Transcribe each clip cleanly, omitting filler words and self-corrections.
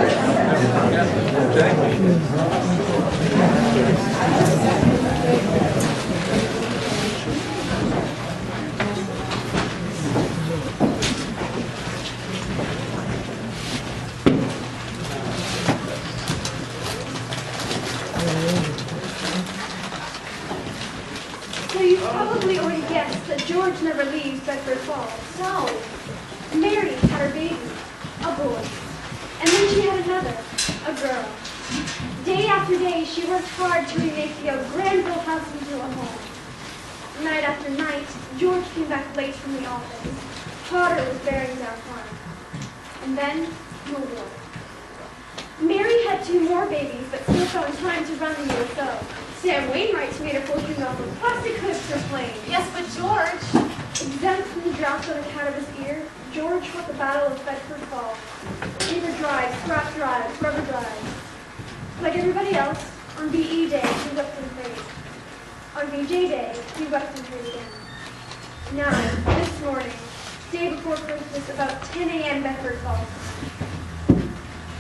So you've probably already guessed that George never leaves Bedford Falls. No. Mary had her baby, a boy. And then she had another, a girl. Day after day, she worked hard to remake the Granville house into a home. Night after night, George came back late from the office. Potter was burying our farm. And then, the war. Mary had 2 more babies, but still found time to run the USO. Sam Wainwright's made a fortune off of plastic hoods for planes. Yes, but George... Exempt from the draft on account of his ear, George fought the Battle of Bedford Falls. Beaver drives, scrap drives, rubber drives. Like everybody else, on BE Day, he wept and prayed. On VJ Day, he wept and prayed again. Now, this morning, day before Christmas, about 10 a.m. Bedford Falls.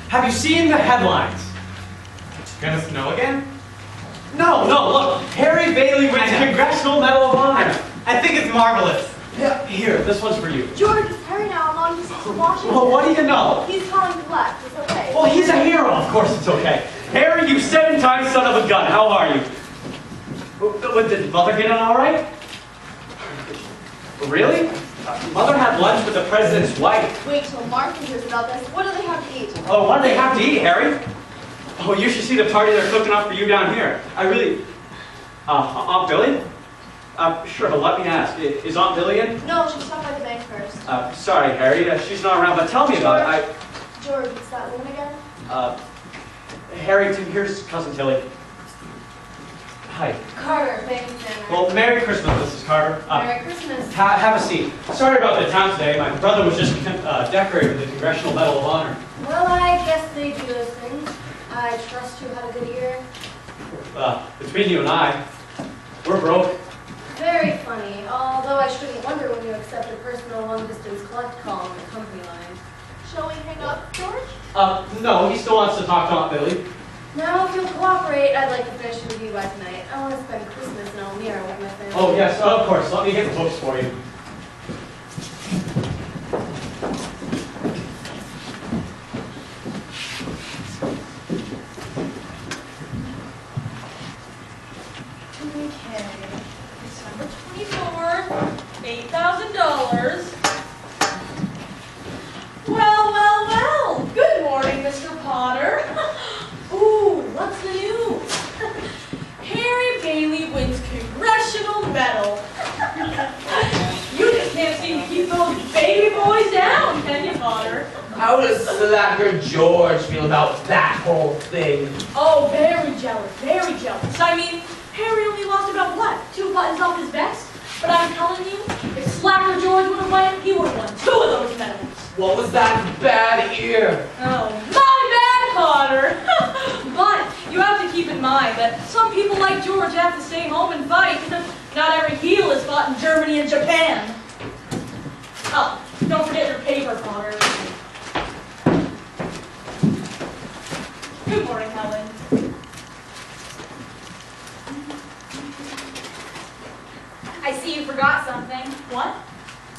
Have you seen the headlines? It's gonna snow again? No, look. Harry Bailey wins Congressional Medal of Honor. I think it's marvelous. Yeah, here, this one's for you. George, hurry now. I'm on to Washington. Well, what do you know? He's calling to left. It's okay. Well, he's a hero. Of course it's okay. Harry, you 7-time son of a gun. How are you? Did Mother get on all right? Really? Mother had lunch with the president's wife. Wait till Martha hears about this. What do they have to eat? Oh, what do they have to eat, Harry? Oh, you should see the party they're cooking up for you down here. I really... Aunt Billy? Sure, but let me ask. Is Aunt Billy in? No, she stopped by the bank first. Sorry, Harry. She's not around, but tell me about it. George, it's that woman again? Harry, here's Cousin Tilly. Hi. Carter, bank dinner. Well, Merry Christmas, Mrs. Carter. Merry Christmas. Have a seat. Sorry about the town today. My brother was just decorated with the Congressional Medal of Honor. Well, I guess they do those things. I trust you had a good year. Between you and I, we're broke. Very funny, although I shouldn't wonder when you accept a personal long-distance collect call on the company line. Shall we hang up, George? No, he still wants to talk to Aunt Billy. Now, if you'll cooperate, I'd like to finish the review by tonight. I want to spend Christmas in Elmira with my family. Oh, yes, of course. Let me get the books for you. Okay. December 24th, $8,000. Well. Good morning, Mr. Potter. Ooh, what's the news? Harry Bailey wins Congressional Medal. You just can't seem to keep those baby boys down, can you, Potter? How does slacker George feel about that whole thing? Oh, very jealous, very jealous. I mean, Harry only lost about, what, 2 buttons off his vest? But I'm telling you, if Slacker George would have won, he would have won 2 of those medals. What was that bad ear? Oh, my bad, Potter. But you have to keep in mind that some people like George have to stay home and fight. Not every heel is fought in Germany and Japan. Oh, don't forget your paper, Potter. Good morning, Helen. I see you forgot something. What?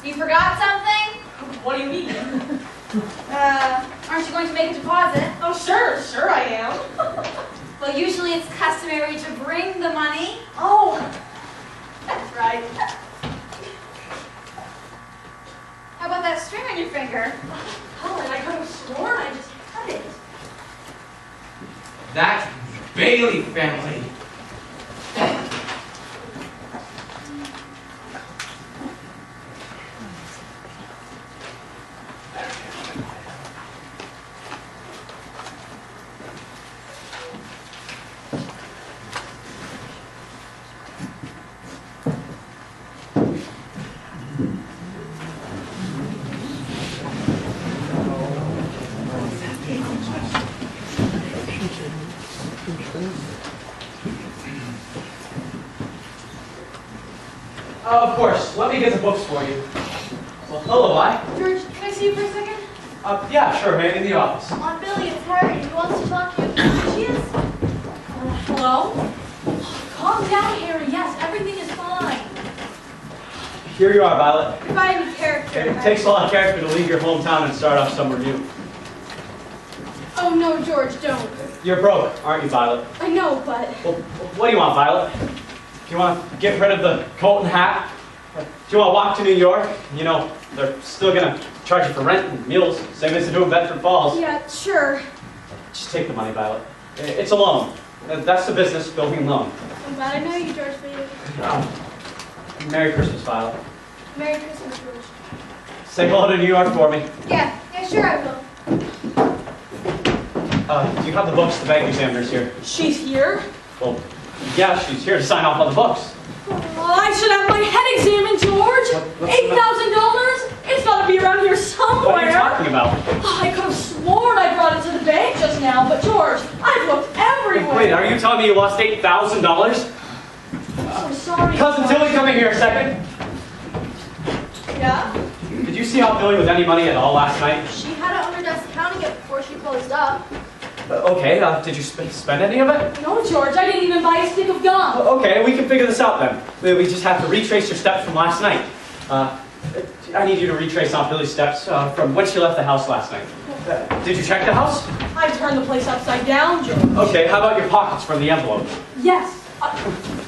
You forgot something? What do you mean? Aren't you going to make a deposit? Oh, sure I am. Well, usually it's customary to bring the money. Oh, that's right. How about that string on your finger? Helen, I could have sworn I just cut it. That Bailey family. Of course. Let me get the books for you. Well, hello, George, can I see you for a second? Yeah, sure, man, in the office. Aunt Billy, it's Harry. He wants to talk to you. Here she is. Hello? Calm down, Harry. Yes, everything is fine. Here you are, Violet. Provide any character. It takes a lot of character to leave your hometown and start off somewhere new. Oh no, George, don't. You're broke, aren't you, Violet? I know, but Well, what do you want, Violet? Do you want to get rid of the coat and hat? Do you want to walk to New York? You know, they're still going to charge you for rent and meals, same as they do in Bedford Falls. yeah, sure. Just take the money, Violet. It's a loan. That's the business, building a loan. I'm glad I know you, George Bailey. Merry Christmas, Violet. Merry Christmas, George. Say hello to New York for me. Yeah, sure I will. Do you have the books? The bank examiner's here. She's here? Well, yeah, she's here to sign off on the books. Oh, I should have my head examined, George. What's the $8,000? It's got to be around here somewhere. What are you talking about? Oh, I could have sworn I brought it to the bank just now, but George, I've looked everywhere. Wait, are you telling me you lost $8,000? I'm sorry. Cousin Tilly, come in here a second. Yeah? Did you see how Billy with any money at all last night? She had it under desk accounting it before she closed up. Okay, did you spend any of it? No, George, I didn't even buy a stick of gum. Okay, we can figure this out then. We just have to retrace your steps from last night. I need you to retrace Aunt Billy's steps from when she left the house last night. Did you check the house? I turned the place upside down, George. Okay, how about your pockets from the envelope? Yes.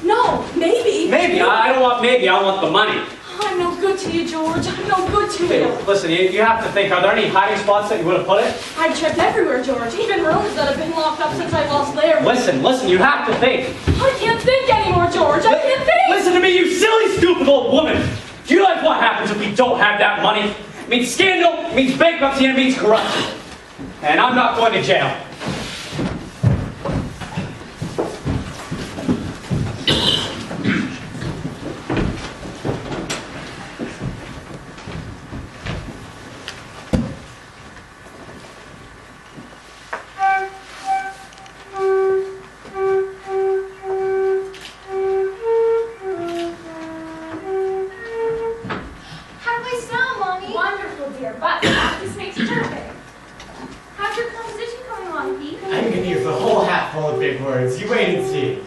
No, maybe. Maybe, I don't want maybe, I want the money. I'm no good to you, George. I'm no good to Okay, you. listen, you have to think, are there any hiding spots that you would have put it? I've checked everywhere, George. Even rooms that have been locked up since I lost Larry. Listen, you have to think. I can't think anymore, George. I can't think. Listen to me, you silly, stupid old woman. Do you like what happens if we don't have that money? It means scandal, it means bankruptcy, and it means corruption. And I'm not going to jail. How do I sound, Mommy? Wonderful, dear, but this makes it perfect. How's your composition coming along, Pete? I'm gonna use a whole hat full of big words. You wait and see.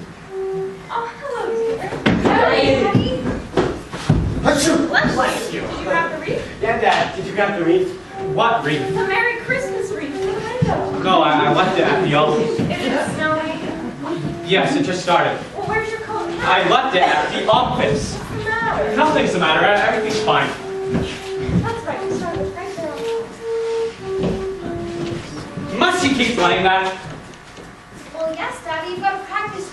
Oh, hello, dear. Howdy. Bless you. Did you grab the wreath? Yeah, Dad, did you grab the wreath? What wreath? The Merry Christmas wreath for the window. No, I left it at the office. Is it snowing? Yes, it just started. Well, where's your coat and hat? I left it at the office. What's the matter? Nothing's the matter, everything's fine. That's right, we started right there on the Must you keep playing that? Well, yes, Daddy, you've got to practice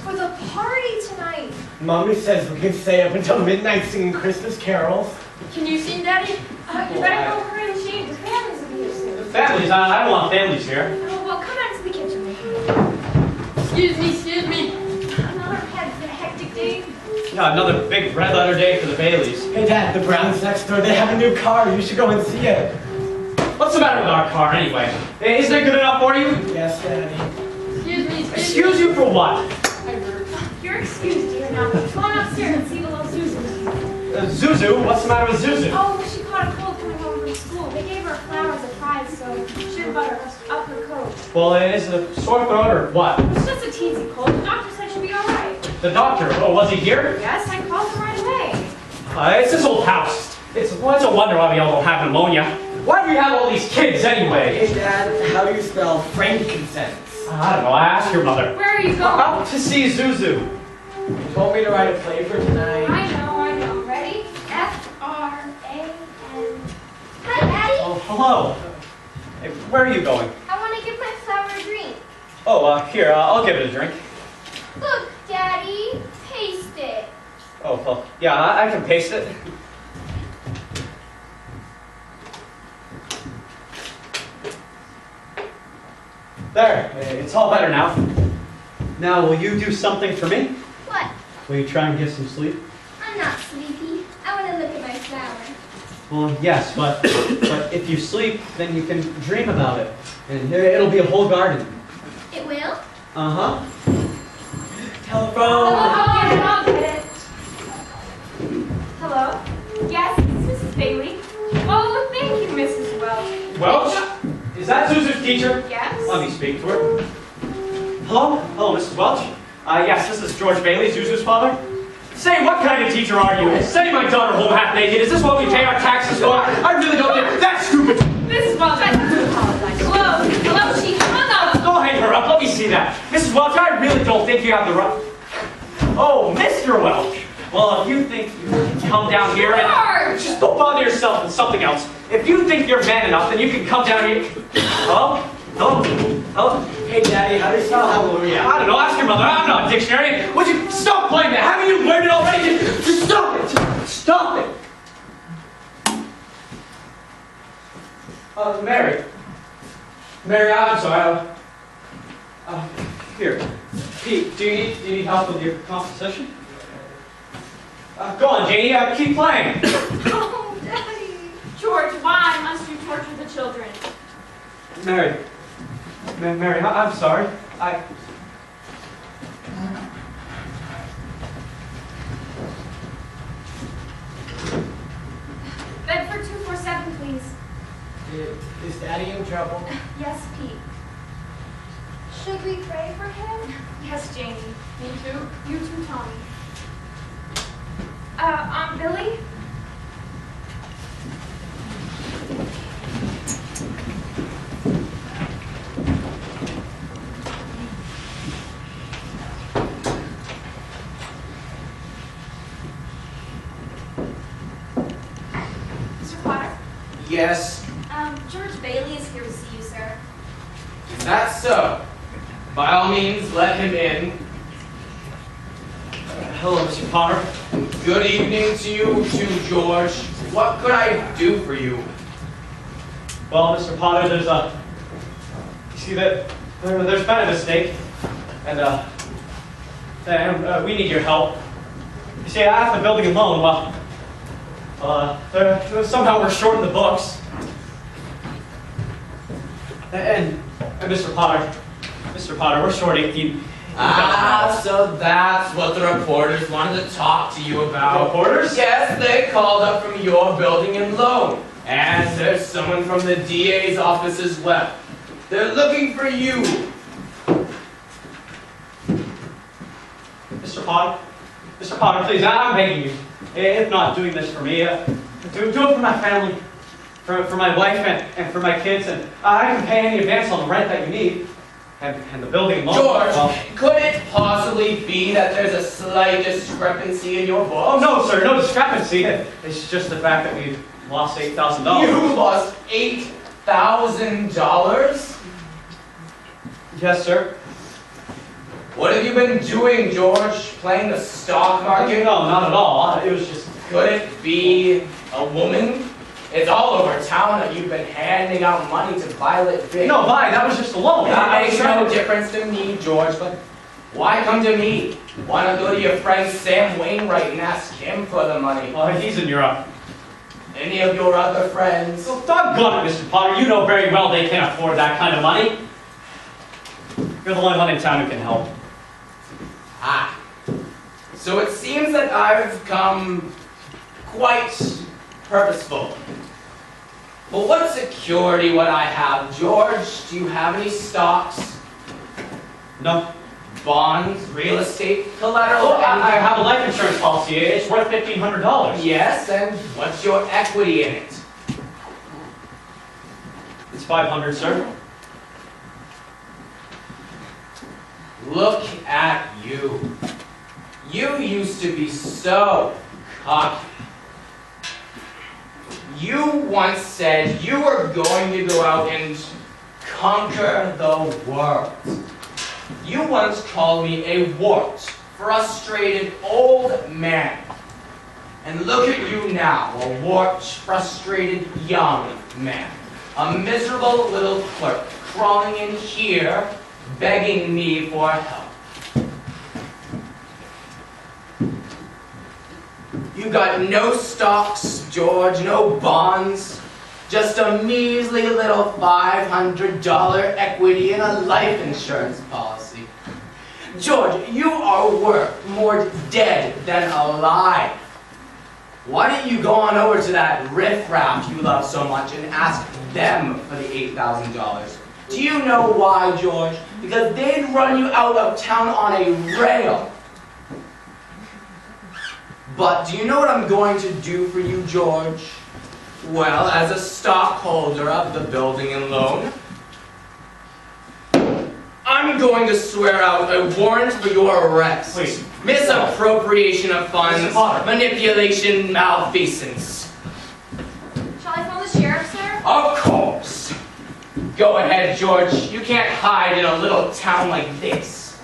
for the party tonight. Mommy says we can stay up until midnight singing Christmas carols. Can you sing, Daddy? You better go hurry and shave. The families will be here soon. Families, I don't want families here. Oh, well, come out to the kitchen. Excuse me. Another hectic day. Yeah, another big red letter day for the Baileys. Hey, Dad, the Browns next door, they have a new car. You should go and see it. What's the matter with our car anyway? Isn't it good enough for you? Yes, Daddy. Excuse you for what? You're excused, dear. Now, go on upstairs and see the little Susan. Zuzu? What's the matter with Zuzu? Oh, she caught a cold coming home from school. They gave her flowers as a prize, so she should have up her coat. Well, is it a sore throat or what? It's just a teensy cold. The doctor said she'll be all right. The doctor, oh, was he here? Yes, I called him right away. It's this old house. It's a wonder why we all don't have pneumonia. Why do we have all these kids anyway? Hey, Dad, how do you spell frankincense? I don't know, I asked your mother. Where are you going? Out to see Zuzu. You told me to write a play for tonight. I know. Ready? F-R-A-N. Hi, Daddy. Oh, hello. Hey, where are you going? I want to give my flower a drink. Oh, here, I'll give it a drink. Look, Daddy. Taste it. Oh, well, yeah, I can paste it. There, it's all better now. Now, will you do something for me? What? Will you try and get some sleep? I'm not sleepy. I want to look at my flower. Well, yes, but if you sleep, then you can dream about it. And it'll be a whole garden. It will? Uh-huh. Telephone! I'll get it. Hello? Yes, this is Mrs. Bailey. Oh, thank you, Mrs. Welch. Welch? that Zuzu's teacher? Yes? Let me speak to her. Hello? Hello, Mrs. Welch? Yes, this is George Bailey, Zuzu's father. Say, what kind of teacher are you? Sending my daughter home half naked? Is this what we pay our taxes for? I really don't think that's stupid. Mrs. Welch, I have to apologize. Hello? Hello? She hung up. Go hang her up. Let me see that. Mrs. Welch, I really don't think you have the right... Oh, Mr. Welch. Well, if you think you can come down here and... George! Just don't bother yourself with something else. If you think you're man enough, then you can come down here... Hello? Hello? Hello? Hey, Daddy, how do you spell hallelujah? I don't know. Ask your mother. I'm not a dictionary. Would you stop playing that? Haven't you learned it already? Just stop it. Stop it. Mary. Mary, I'm sorry. Here. Pete, do you need help with your composition? Go on, Janie. Keep playing. Oh, Daddy. George, why must you torture the children? Mary. Mary, I'm sorry. Bedford 247, please. Is Daddy in trouble? Yes, Pete. Should we pray for him? Yes, Janie. Me too. You too, Tommy. Aunt Billy? Mr. Potter? Yes, George Bailey is here to see you, sir. that's so. By all means, let him in. Hello, Mr. Potter. Good evening to you too, George. What could I do for you? Well, Mr. Potter, there's a... You see that there's been a mistake, and we need your help. You see, I have the building alone. Somehow we're short in the books. And Mr. Potter, we're short 18. So that's what the reporters wanted to talk to you about. Reporters? Yes, they called up from your building and loan. And there's someone from the DA's office as well. They're looking for you. Mr. Potter, please, I'm begging you. If not doing this for me, do it for my family, for my wife and for my kids, and I can pay any advance on the rent that you need, and the building loan. George, Well, could it possibly be that there's a slight discrepancy in your books? oh no, sir, no discrepancy. It's just the fact that we've lost $8,000. You lost $8,000? Yes, sir. What have you been doing, George? Playing the stock market? No, not at all. It was just... Could it be a woman? It's all over town that you've been handing out money to Violet Big. No, that was just a loan. That makes no difference to me, George, but why come to me? Why not go to your friend Sam Wainwright and ask him for the money? He's in Europe. Any of your other friends? Well, doggone it, Mr. Potter. You know very well they can't afford that kind of money. You're the only one in town who can help. Ah. So it seems that I've come quite purposeful. But what security would I have? George, do you have any stocks? No. Bonds? Real estate? Collateral? Oh, I have a life insurance policy. It's worth $1,500. Yes, and what's your equity in it? It's $500, sir. Look at you. You used to be so cocky. You once said you were going to go out and conquer the world. You once called me a warped, frustrated old man. And look at you now, a warped, frustrated young man. A miserable little clerk crawling in here, begging me for help. You got no stocks, George, no bonds, just a measly little $500 equity in a life insurance policy. George, you are worth more dead than alive. Why don't you go on over to that riffraff you love so much and ask them for the $8,000? Do you know why, George? Because they'd run you out of town on a rail. But do you know what I'm going to do for you, George? Well, as a stockholder of the building and loan, I'm going to swear out a warrant for your arrest. Please. Misappropriation of funds, Mr. Potter. manipulation, malfeasance. Shall I phone the sheriff, sir? Of course. Go ahead, George. You can't hide in a little town like this.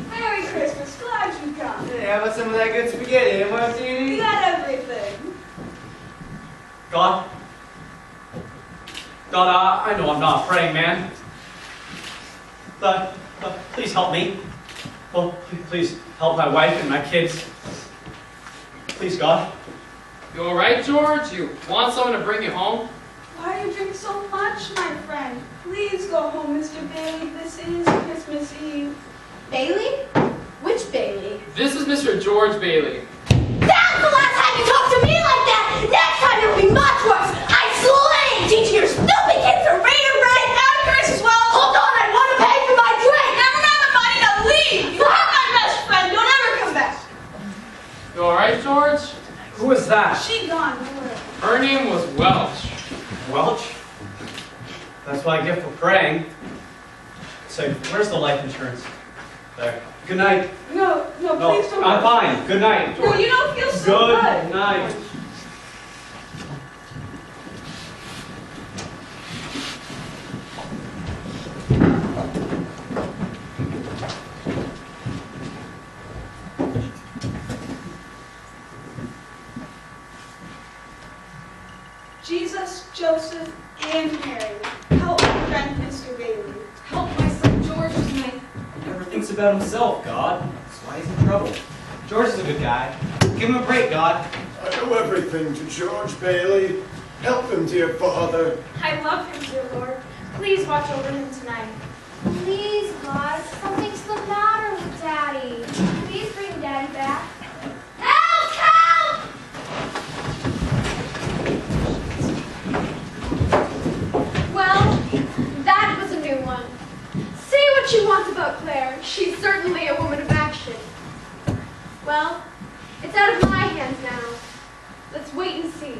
Merry Christmas. Glad you come. Yeah, but some of that good spaghetti. And what do you We need? got everything. God? God, I know I'm not a praying man. But please help me. Well, please help my wife and my kids. Please, God. You alright, George? You want someone to bring you home? Why do you drink so much, my friend? Please go home, Mr. Bailey. This is Christmas Eve. Bailey? Which Bailey? This is Mr. George Bailey. That's the last time you talk to me like that! Next time it'll be much worse! I slang teach your stupid kids to read and write! Merry Christmas, well! Hold on, I want to pay for my drink! Never mind the money to leave! You are my best friend, don't ever come back! You alright, George? Who is that? She gone. Where? Her name was Welch. Welch? That's what I get for praying. Say, where's the life insurance? There. Good night. No, No, please don't. I'm fine. Good night. No, you don't feel so Good good. night. Jesus, Joseph, and Mary, help my friend Mr. Bailey. Help my son George tonight. Never thinks about himself, God. That's why he's in trouble. George is a good guy. Give him a break, God. I owe everything to George Bailey. Help him, dear Father. I love him, dear Lord. Please watch over him tonight. Please, God, something's the matter with Daddy. Please bring Daddy back. Help! Help! Well, that was a new one. Say what you want about Claire. She's certainly a woman of action. Well, it's out of my hands now. Let's wait and see.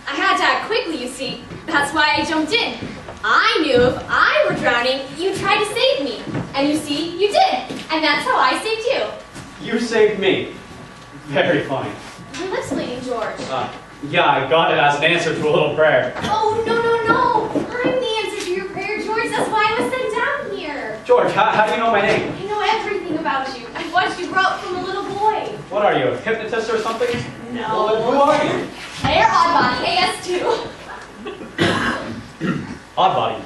I had to act quickly, you see. That's why I jumped in. I knew if I were drowning, you'd try to save me. And you see, you did. And that's how I saved you. You saved me. Very funny. Your lips bleeding, George. Yeah, I got it as an answer to a little prayer. Oh, no, no, no. I'm the answer to your prayer, George. That's why I was sent down here. George, how do you know my name? I know everything about you. I've watched you grow up from a little boy. What are you, a hypnotist or something? No. Well, who are you? They're Oddbody, AS2. Oddbody.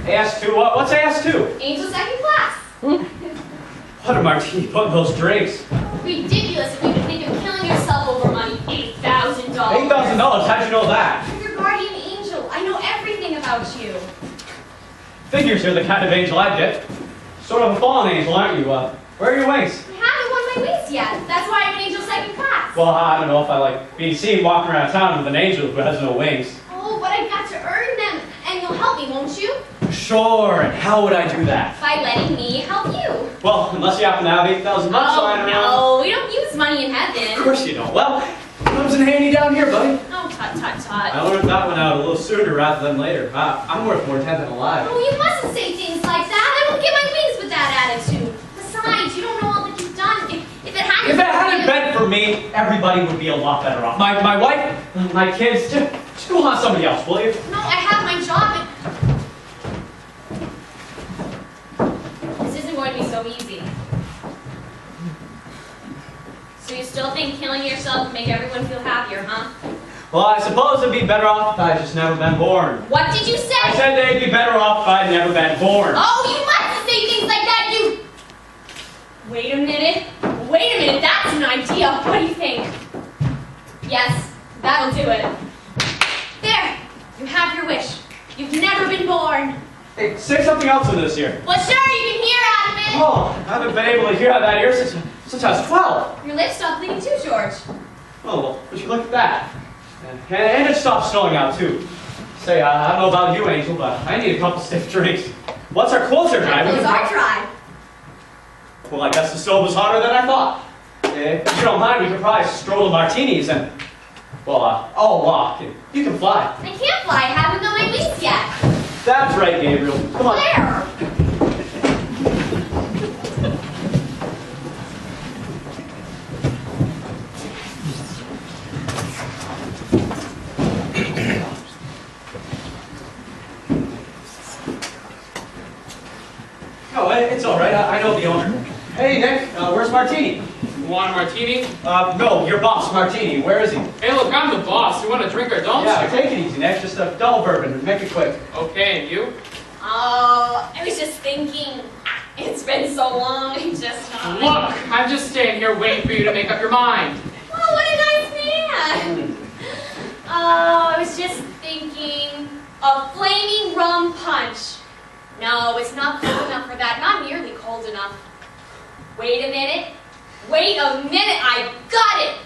AS2, what's AS2? Angel second class. What a martini put in those drinks. Ridiculous if you could think of killing yourself over money. $8,000. $8,000, how'd you know that? I'm your guardian angel. I know everything about you. Figures you're the kind of angel I'd get. Sort of a fallen angel, aren't you? Where are your wings? I haven't won my wings yet. That's why I'm an angel second class. Well, I don't know if I like being seen walking around town with an angel who has no wings. Oh, but I've got to earn them. And you'll help me, won't you? Sure, and how would I do that? By letting me help you. Well, unless you happen to have $8,000 lying around. no. We don't use money in heaven. Of course you don't. Well, it comes in handy down here, buddy. Oh, tut, tut, tut. I learned that one out a little sooner rather than later. I'm worth more dead than alive. Oh, you mustn't say things like that. I won't get my wings with that attitude. Besides, you don't know all that you've done. If it hadn't If it hadn't been for me, everybody would be a lot better off. My wife, my kids, just go on somebody else, will you? No, I have my job. This isn't going to be so easy. So you still think killing yourself would make everyone feel happier, huh? Well, I suppose it'd be better off if I'd just never been born. What did you say? I said they'd be better off if I'd never been born. Oh, you mustn't say things like that, you... Wait a minute. Wait a minute, that's an idea. What do you think? Yes, that'll do it. There, you have your wish. You've never been born. Hey, say something else with this here. Well, sure, you can hear out of it. Oh, I haven't been able to hear out of that ear since I was 12. Your lips stopped bleeding too, George. Oh, well, would you look at that? And it stopped snowing out, too. Say, I don't know about you, Angel, but I need a couple stiff drinks. Once our clothes are dry, Clothes are dry. Well, I guess the stove was hotter than I thought. If you don't mind, we could probably stroll to Martini's and, well, I'll walk. And you can fly. I can't fly. I haven't got my wings yet. That's right, Gabriel. Come on. Where? No, it's all right. I know the owner. Hey, Nick, where's Martini? You want a martini? No, your boss, Martini. Where is he? Hey, look, I'm the boss. You want a drink or don't Yeah, you? take it easy, Nick. Just a double bourbon. Make it quick. Okay, and you? Oh, I was just thinking. It's been so long. I just. Look, I'm just staying here waiting for you to make up your mind. Oh, what a nice man. Oh, I was just thinking of flaming rum punch. No, it's not cold enough for that. Not nearly cold enough. Wait a minute. Wait a minute. I've got it.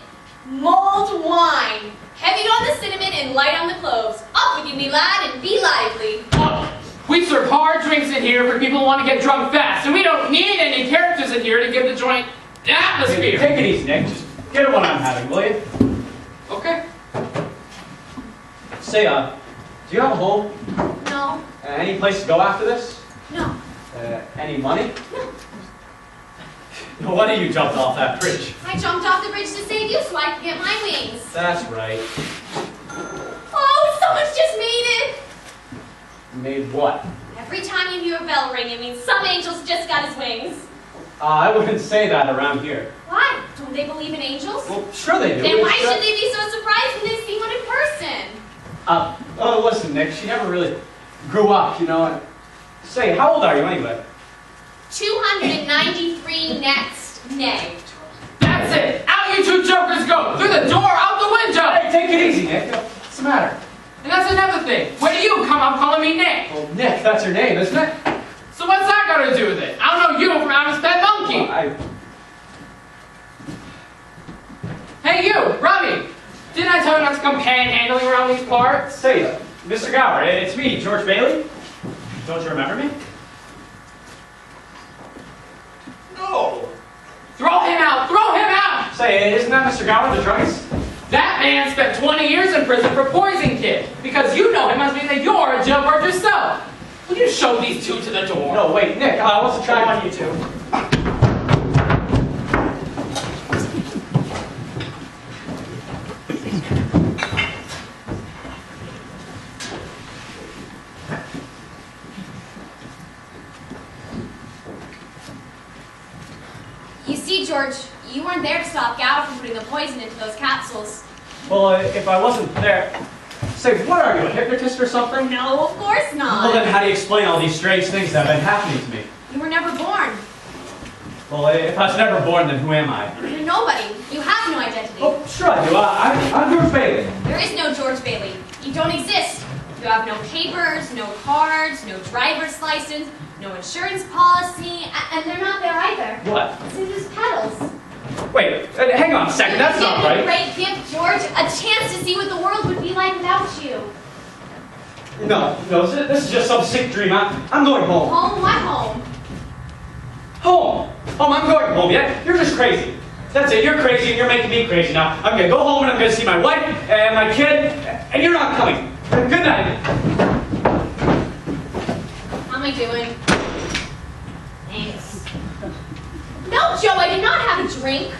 Mulled wine. Heavy on the cinnamon and light on the cloves. Up with you, me lad, and be lively. Look, we serve hard drinks in here for people who want to get drunk fast, and we don't need any characters in here to give the joint atmosphere. Take it easy, Nick. Just get it what I'm having, will you? Okay. Say, do you have a home? No. Any place to go after this? No. Any money? No wonder you jumped off that bridge. I jumped off the bridge to save you so I could get my wings. That's right. Oh, someone's just made it. Made what? Every time you hear a bell ring, it means some angel's just got his wings. I wouldn't say that around here. Why? Don't they believe in angels? Well, sure they do. Then why It's, should they be so surprised when they see one in person? Oh, listen, Nick, she never really grew up, you know. And say, how old are you anyway? 293 next nay. That's it. Out you two jokers go. Through the door, out the window. Hey, take it easy, Nick. What's the matter? And that's another thing. When do you come up calling me Nick? Well, Nick, that's your name, isn't it? So what's that got to do with it? I don't know you from Alice Pet Monkey. Well, Hey you, Robbie. Didn't I tell you not to come panhandling around these parts? Say, Mr. Gower, it's me, George Bailey. Don't you remember me? No. Throw him out! Throw him out! Say, isn't that Mr. Gower, the druggist? That man spent 20 years in prison for Poison Kid. Because you know him must mean that you're a jailbird yourself. Will you show these two to the door? No, wait, Nick, I wasn't trying on you two. You see, George, you weren't there to stop Gower from putting the poison into those capsules. Well, if I wasn't there... Say, what are you, a hypnotist or something? No, of course Well, not. then how do you explain all these strange things that have been happening to me? You were never born. Well, if I was never born, then who am I? You're nobody. You have no identity. Oh, sure I do. I'm George Bailey. There is no George Bailey. You don't exist. You have no papers, no cards, no driver's license, no insurance policy, and they're not there either. What? See these pedals. Wait, hang on a second. That's not Give me a right. great gift, George. A chance to see what the world would be like without you. No, this is just some sick dream. I'm going home. Home? What home? Home. I'm going home, yeah? You're just crazy. That's it. You're crazy and you're making me crazy now. I'm going to go home and I'm going to see my wife and my kid, and you're not coming. Good night. How am I doing? Thanks. No, Joe, I did not have a drink.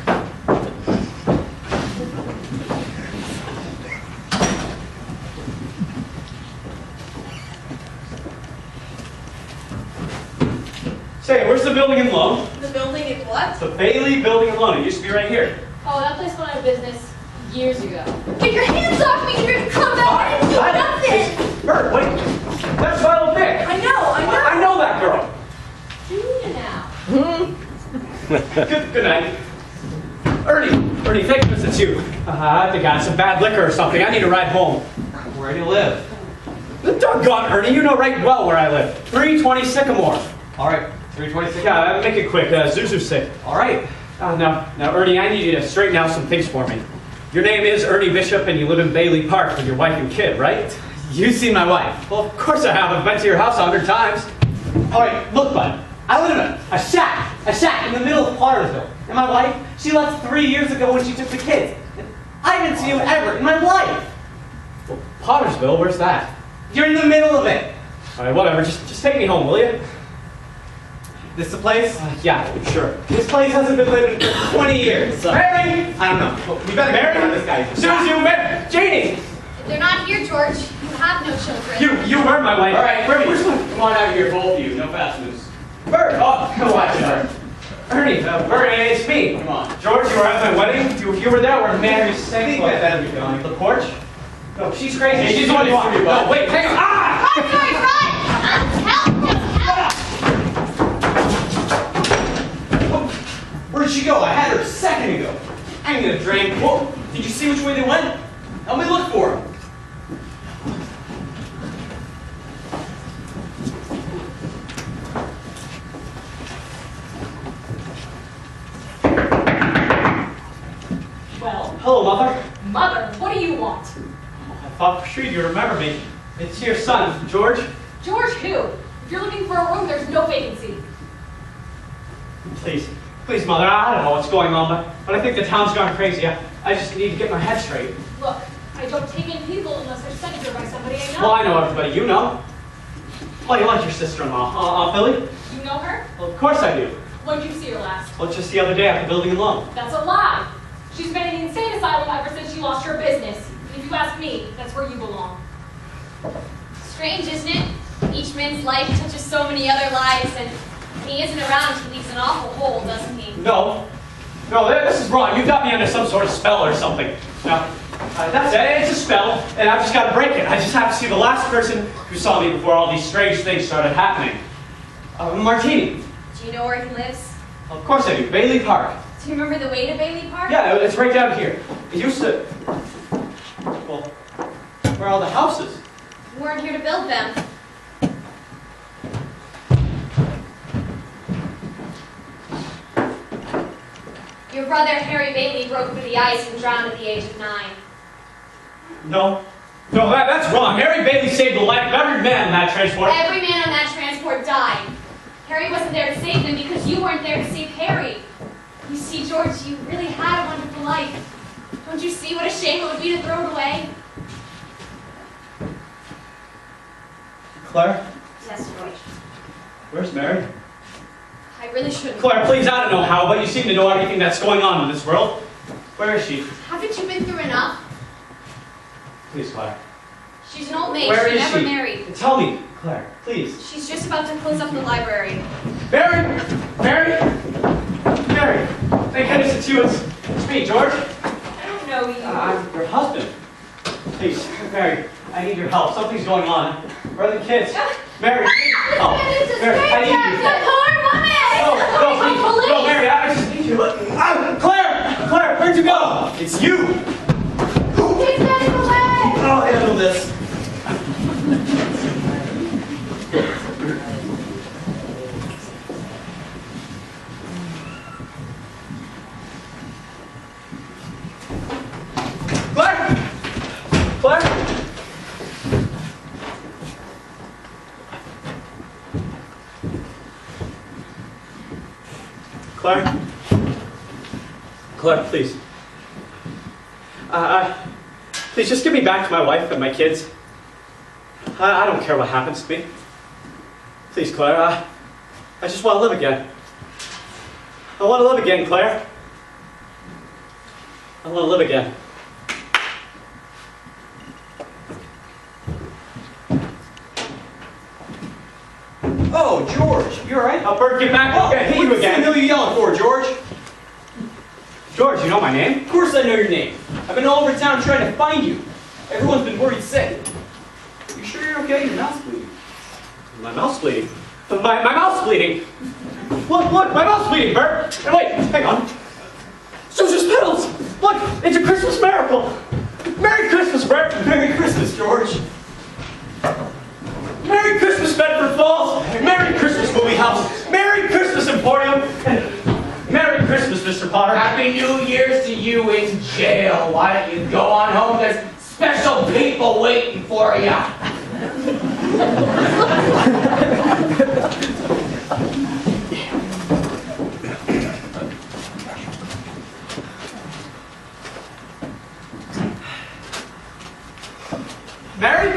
Say, where's the building and loan? The building in what? The Bailey Building and Loan. It used to be right here. Oh, that place went out of business years ago. Get your hands off me! You're gonna come back! I didn't do nothing! Bert, wait. That's Violet Vick. I know. I know that girl. Do you now? Good night. Ernie, thank goodness it's you. I think I had some bad liquor or something. I need a ride home. Where do you live? Doggone, Ernie, you know right well where I live. 320 Sycamore. All right, 326. Yeah, make it quick. Zuzu's sick. All right. Now, Ernie, I need you to straighten out some things for me. Your name is Ernie Bishop, and you live in Bailey Park with your wife and kid, right? You've seen my wife. Well, of course I have. I've been to your house 100 times. All right, look, bud. I live in a shack in the middle of Pottersville. And my wife, she left 3 years ago when she took the kids. And I didn't see you ever in my life. Well, Pottersville, where's that? You're in the middle of it. All right, whatever. Just take me home, will you? This the place? Yeah, sure. This place hasn't been lived in 20 years. Mary! I don't know. We better Mary? get rid of this guy. Suzu, Mary! Janie! They're not here, George. You have no children. You were my wife. All right, where's my... come on out here, both of you. No fast moves. Bert! Oh, watch it, Bert. Ernie, Bert, it's me. Come on. George, you were at my wedding. You were there where Mary sang Think better be going. the porch. No, she's crazy. Hey, She's the one who you No, wait, hang on. Ah! Run, George, run! Help! Where'd she go? I had her a second ago. I'm gonna drink. Whoa! Did you see which way they went? Help me look for them. Well, Hello, Mother. Mother, what do you want? I thought for sure you'd remember me. It's your son, George. George who? If you're looking for a room, there's no vacancy. Please, Mother, I don't know what's going on, but I think the town's gone crazy. I just need to get my head straight. Look, I don't take in people unless they're sent here by somebody I know. Well, I know everybody you know. Well, you like your sister-in-law, Aunt Billy? You know her? Well, of course I do. When did you see her last? Well, just the other day at the building alone. That's a lie. She's been in the insane asylum ever since she lost her business. And if you ask me, that's where you belong. Strange, isn't it? Each man's life touches so many other lives, and when he isn't around, he leaves an awful hole, doesn't he? No, this is wrong. You've got me under some sort of spell or something. Now, that's it. It's a spell, and I've just got to break it. I just have to see the last person who saw me before all these strange things started happening. Martini. Do you know where he lives? Of course I do. Bailey Park. Do you remember the way to Bailey Park? Yeah, it's right down here. It used to... Well, where are all the houses? You weren't here to build them. Your brother, Harry Bailey, broke through the ice and drowned at the age of 9. No, that's wrong. Harry Bailey saved the life of every man in that transport. Every man on that transport died. Harry wasn't there to save them because you weren't there to save Harry. You see, George, you really had a wonderful life. Don't you see what a shame it would be to throw it away? Claire, Yes, George. where's Mary? I really shouldn't. Claire, please, I don't know how, but you seem to know everything that's going on in this world. Where is she? Haven't you been through enough? Please, Claire. She's an old maid. Where She is never she? married. Tell me, Claire, please. She's just about to close up the library. Mary! Thank goodness it's you. It's me, George. I don't know you. I'm your husband. Please, Mary, I need your help. Something's going on. Where are the kids? Mary, please. Oh, Mary, I need you. The poor woman! No, please. No, Mary, I just need you. Claire, where'd you go? It's you. He's getting away! I'll handle this. Claire? Claire, please. Please just give me back to my wife and my kids. I don't care what happens to me. Please, Claire, I just want to live again. I want to live again, Claire. I want to live again. Oh, George, you all right? Bert, get back. Oh, I'm gonna hit you what the again. hell are you yelling for, George? George, you know my name? Of course I know your name. I've been all over town trying to find you. Everyone's been worried sick. You sure you're okay? Your mouth's bleeding. My mouth's bleeding. My mouth's bleeding. Look, my mouth's bleeding, Bert. And wait, hang on. Susan's petals. Look, it's a Christmas miracle. Merry Christmas, Bert. Merry Christmas, George. Merry Christmas, Bedford Falls. Merry Christmas, Movie House. Merry Christmas, Emporium. And Merry Christmas, Mr. Potter. Happy New Year's to you in jail. Why don't you go on home? There's special people waiting for you. Mary?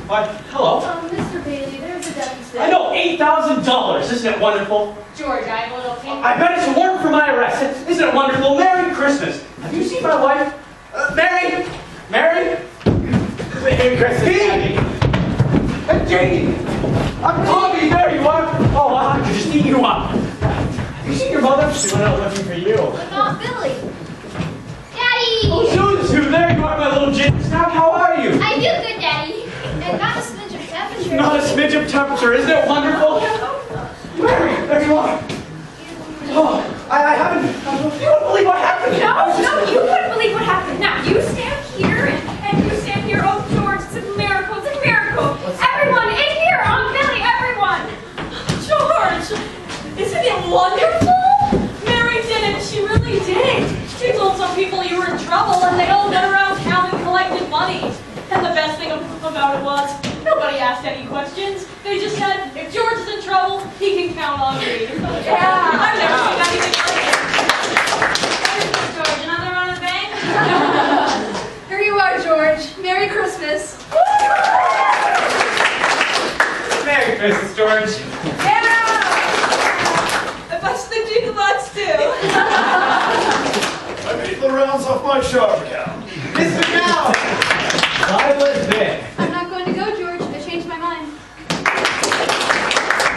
Why, hello. Mr. Bailey, there's a deficit. I know, $8,000. Isn't it wonderful? George, I have a little pink. I bet it's a warrant for my arrest. Isn't it wonderful? Merry Christmas. Have you seen my wife? Mary? Mary? Merry Christmas, Daddy. Janie! I'm Tommy, there you are! Oh, I could just eat you up. Have you seen your mother? She went out looking for you. But not Billy. Daddy! Oh, Sue, there you are, my little Jane. Snap, how are you? I do good, Daddy. And not a smidge of temperature. Not a smidge of temperature, isn't it wonderful? Mary, there you are. Oh, I haven't. You wouldn't believe what happened. No, you wouldn't believe what happened. Now, you stand here, and you stand here. Oh, George, it's a miracle, it's a miracle. Everyone in here, Aunt Billy, everyone. George, isn't it wonderful? Mary did it, she really did. She told some people you were in trouble and they all went around town and collected money. And the best thing about it was, nobody asked any questions. They just said, if George is in trouble, he can count on me. Yeah. I've never seen anything like it. George, another run of the bank? Here you are, George. Merry Christmas. Merry Christmas, George. I busted the jingle box too. I made the rounds off my sharp account. Mr. Gal! Violet Vic. I'm not going to go, George. I changed my mind.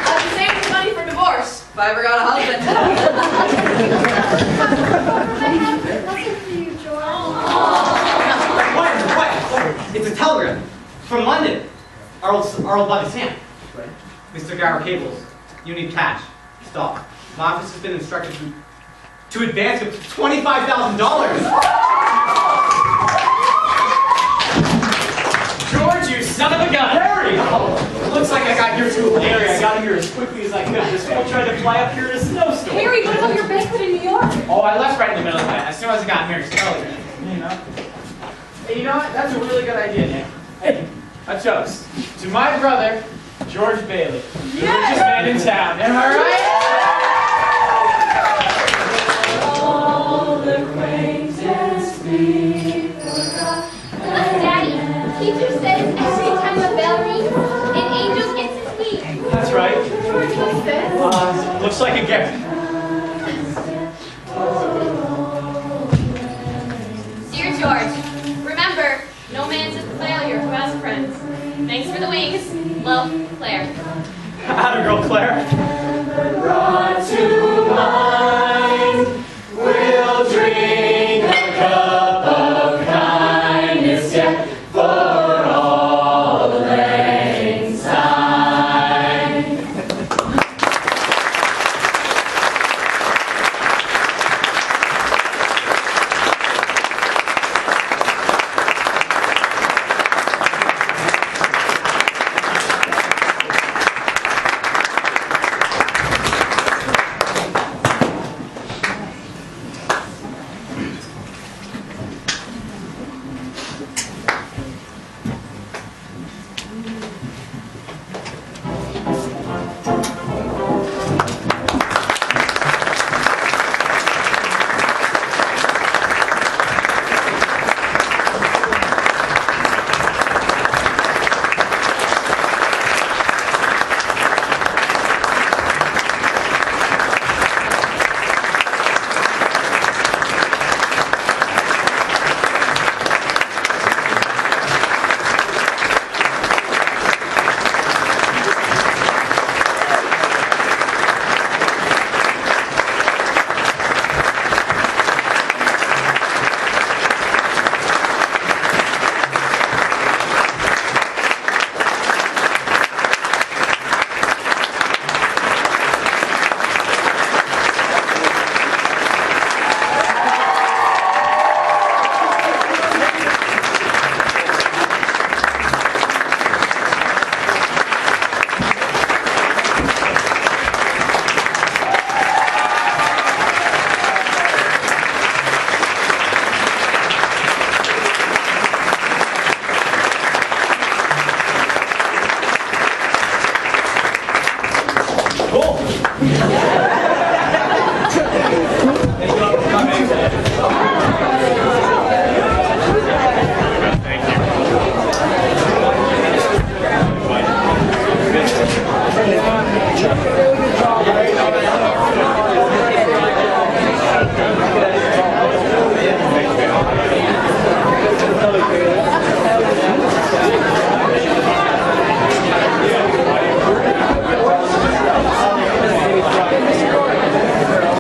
I'll be saving money for divorce if I ever got a husband. I have nothing for you, George. What? It's a telegram from London. Our old buddy Sam. Mr. Gower Cables, you need cash. Stop. My office has been instructed to advance it $25,000. George, you son of a gun! Harry! Looks like I got here too late. Harry, I got here as quickly as I could. This fool tried to fly up here in a snowstorm. Harry, what about your banquet in New York? Oh, I left right in the middle of that. As soon as I got here, it's earlier. You know? Hey, you know what? That's a really good idea, Nick. Hey, a toast to my brother, George Bailey, the richest man in town. Am I right? Daddy, teacher says every time a bell rings, an angel gets his wings. That's right. George, what's this? Looks like a gift. Dear George, remember, no man's a failure who has friends. Thanks for the wings. Love, Claire. Atta girl, Claire. Brought to mind, we'll drink a cup of kindness yet.